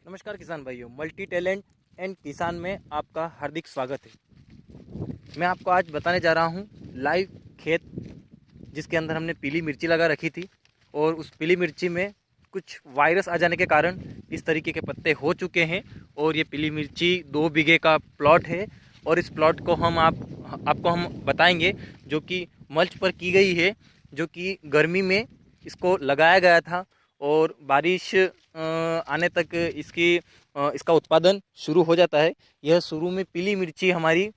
नमस्कार किसान भाइयों, मल्टी टैलेंट एंड किसान में आपका हार्दिक स्वागत है। मैं आपको आज बताने जा रहा हूं लाइव खेत जिसके अंदर हमने पीली मिर्ची लगा रखी थी और उस पीली मिर्ची में कुछ वायरस आ जाने के कारण इस तरीके के पत्ते हो चुके हैं। और ये पीली मिर्ची 2 बीघे का प्लॉट है और इस प्लॉट को आपको हम बताएंगे जो कि मल्च पर की गई है, जो कि गर्मी में इसको लगाया गया था और बारिश आने तक इसका उत्पादन शुरू हो जाता है। यह शुरू में पीली मिर्ची हमारी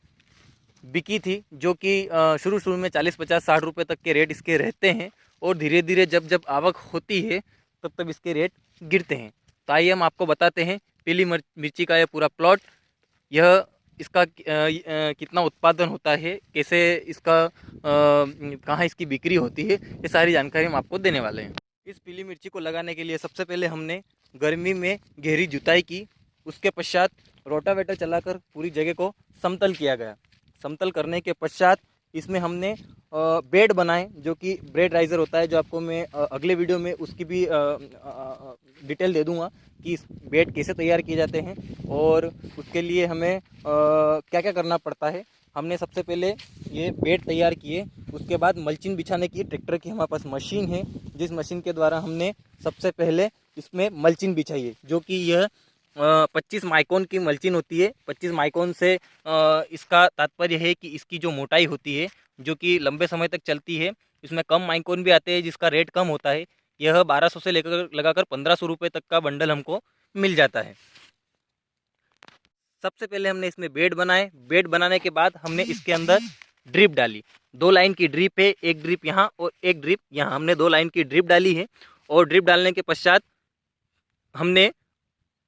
बिकी थी, जो कि शुरू में 40-50-60 रुपये तक के रेट इसके रहते हैं और धीरे धीरे जब जब आवक होती है तब तब इसके रेट गिरते हैं। तो आइए हम आपको बताते हैं पीली मिर्ची का यह पूरा प्लॉट, यह इसका कितना उत्पादन होता है, कैसे इसका कहाँ इसकी बिक्री होती है, ये सारी जानकारी हम आपको देने वाले हैं। इस पीली मिर्ची को लगाने के लिए सबसे पहले हमने गर्मी में गहरी जुताई की। उसके पश्चात रोटावेटर चलाकर पूरी जगह को समतल किया गया। समतल करने के पश्चात इसमें हमने बेड बनाए, जो कि ब्रेड राइजर होता है, जो आपको मैं अगले वीडियो में उसकी भी डिटेल दे दूंगा कि इस बेड कैसे तैयार किए जाते हैं और उसके लिए हमें क्या क्या करना पड़ता है। हमने सबसे पहले ये बेड तैयार किए, उसके बाद मल्चिंग बिछाने की ट्रैक्टर की हमारे पास मशीन है, जिस मशीन के द्वारा हमने सबसे पहले इसमें मल्चिंग बिछाई है, जो कि यह 25 माइक्रोन की मल्चिंग होती है। 25 माइक्रोन से इसका तात्पर्य है कि इसकी जो मोटाई होती है, जो कि लंबे समय तक चलती है। इसमें कम माइक्रोन भी आते हैं जिसका रेट कम होता है। यह 1200 से लेकर लगाकर 1500 रुपये तक का बंडल हमको मिल जाता है। सबसे पहले हमने इसमें बेड बनाए। बेड बनाने के बाद हमने इसके अंदर ड्रिप डाली। 2 लाइन की ड्रिप है, एक ड्रिप यहाँ और एक ड्रिप यहाँ। हमने 2 लाइन की ड्रिप डाली है और ड्रिप डालने के पश्चात हमने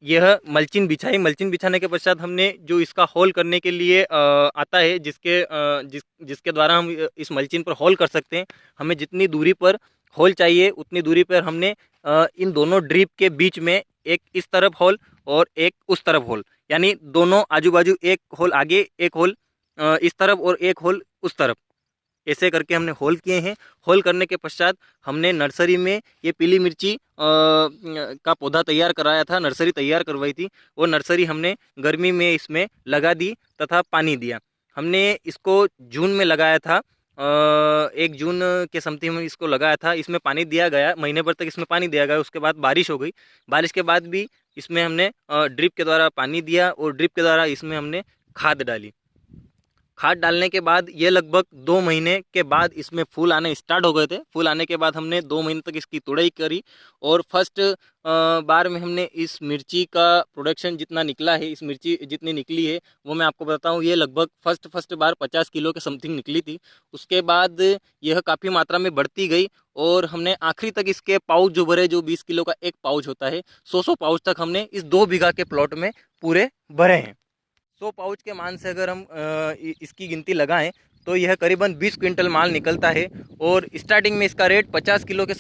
यह मल्चिंग बिछाई। मल्चिंग बिछाने के पश्चात हमने जो इसका होल करने के लिए आता है, जिसके द्वारा हम इस मल्चिंग पर होल कर सकते हैं। हमें जितनी दूरी पर होल चाहिए उतनी दूरी पर हमने इन दोनों ड्रिप के बीच में एक इस तरफ होल और एक उस तरफ होल, यानी दोनों आजू बाजू एक होल आगे, एक होल इस तरफ और एक होल उस तरफ, ऐसे करके हमने होल किए हैं। होल करने के पश्चात हमने नर्सरी में ये पीली मिर्ची का पौधा तैयार कराया था, नर्सरी तैयार करवाई थी। वो नर्सरी हमने गर्मी में इसमें लगा दी तथा पानी दिया। हमने इसको जून में लगाया था, 1 जून के समथिंग में इसको लगाया था। इसमें पानी दिया गया, महीने भर तक इसमें पानी दिया गया। उसके बाद बारिश हो गई। बारिश के बाद भी इसमें हमने ड्रिप के द्वारा पानी दिया और ड्रिप के द्वारा इसमें हमने खाद डाली। खाद डालने के बाद ये लगभग 2 महीने के बाद इसमें फूल आने स्टार्ट हो गए थे। फूल आने के बाद हमने 2 महीने तक इसकी तुड़ाई करी और फर्स्ट बार में हमने इस मिर्ची का प्रोडक्शन जितना निकला है, इस मिर्ची जितनी निकली है वो मैं आपको बताता हूँ। ये लगभग फर्स्ट बार 50 किलो के समथिंग निकली थी। उसके बाद यह काफ़ी मात्रा में बढ़ती गई और हमने आखिरी तक इसके पाउच जो भरे, जो 20 किलो का एक पाउच होता है, 100 पाउच तक हमने इस 2 बीघा के प्लॉट में पूरे भरे हैं। 100 पाउच के मान से अगर हम इसकी गिनती लगाएं तो यह करीबन 20 क्विंटल माल निकलता है। और स्टार्टिंग में इसका रेट 50 किलो के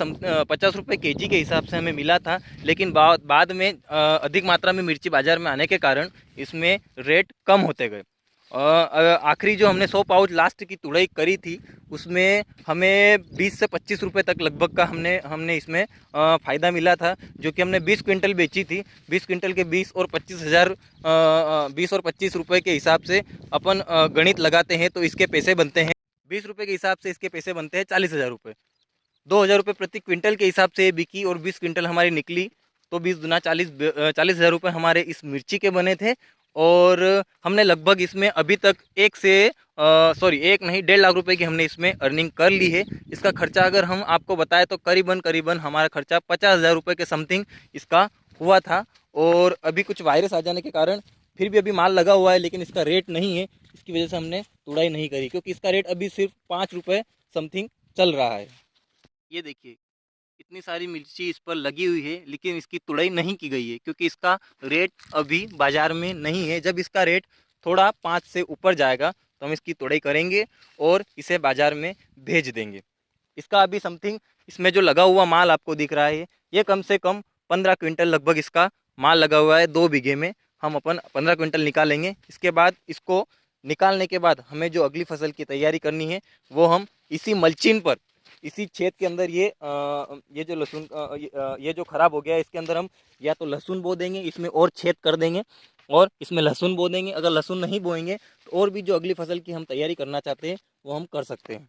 50 रुपये केजी के हिसाब से हमें मिला था, लेकिन बाद में अधिक मात्रा में मिर्ची बाज़ार में आने के कारण इसमें रेट कम होते गए। आखिरी जो हमने 100 पाउच लास्ट की तुड़ाई करी थी उसमें हमें 20 से 25 रुपये तक लगभग का हमने इसमें फ़ायदा मिला था, जो कि हमने 20 क्विंटल बेची थी। 20 क्विंटल के 20 और 25 हज़ार 20 और 25 रुपये के हिसाब से अपन गणित लगाते हैं तो इसके पैसे बनते हैं 20 रुपये के हिसाब से इसके पैसे बनते हैं 40,000 रुपये। 2,000 रुपये प्रति क्विंटल के हिसाब से बिकी और 20 क्विंटल हमारी निकली, तो 20 दुना 40,000 रुपये हमारे इस मिर्ची के बने थे। और हमने लगभग इसमें अभी तक 1.5 लाख रुपए की हमने इसमें अर्निंग कर ली है। इसका खर्चा अगर हम आपको बताएं तो करीबन हमारा खर्चा 50,000 रुपये के समथिंग इसका हुआ था। और अभी कुछ वायरस आ जाने के कारण फिर भी अभी माल लगा हुआ है, लेकिन इसका रेट नहीं है, इसकी वजह से हमने तुड़ाई नहीं करी, क्योंकि इसका रेट अभी सिर्फ 5 रुपये समथिंग चल रहा है। ये देखिए इतनी सारी मिर्ची इस पर लगी हुई है, लेकिन इसकी तुड़ाई नहीं की गई है, क्योंकि इसका रेट अभी बाज़ार में नहीं है। जब इसका रेट थोड़ा 5 से ऊपर जाएगा तो हम इसकी तुड़ाई करेंगे और इसे बाज़ार में भेज देंगे। इसका अभी समथिंग इसमें जो लगा हुआ माल आपको दिख रहा है, ये कम से कम 15 क्विंटल लगभग इसका माल लगा हुआ है। 2 बीघे में हम अपन 15 क्विंटल निकालेंगे। इसके बाद इसको निकालने के बाद हमें जो अगली फसल की तैयारी करनी है वो हम इसी मल्चिंग पर इसी छेद के अंदर ये जो लहसुन ये जो ख़राब हो गया है, इसके अंदर हम या तो लहसुन बो देंगे, इसमें और छेद कर देंगे और इसमें लहसुन बो देंगे। अगर लहसुन नहीं बोएंगे तो और भी जो अगली फसल की हम तैयारी करना चाहते हैं वो हम कर सकते हैं।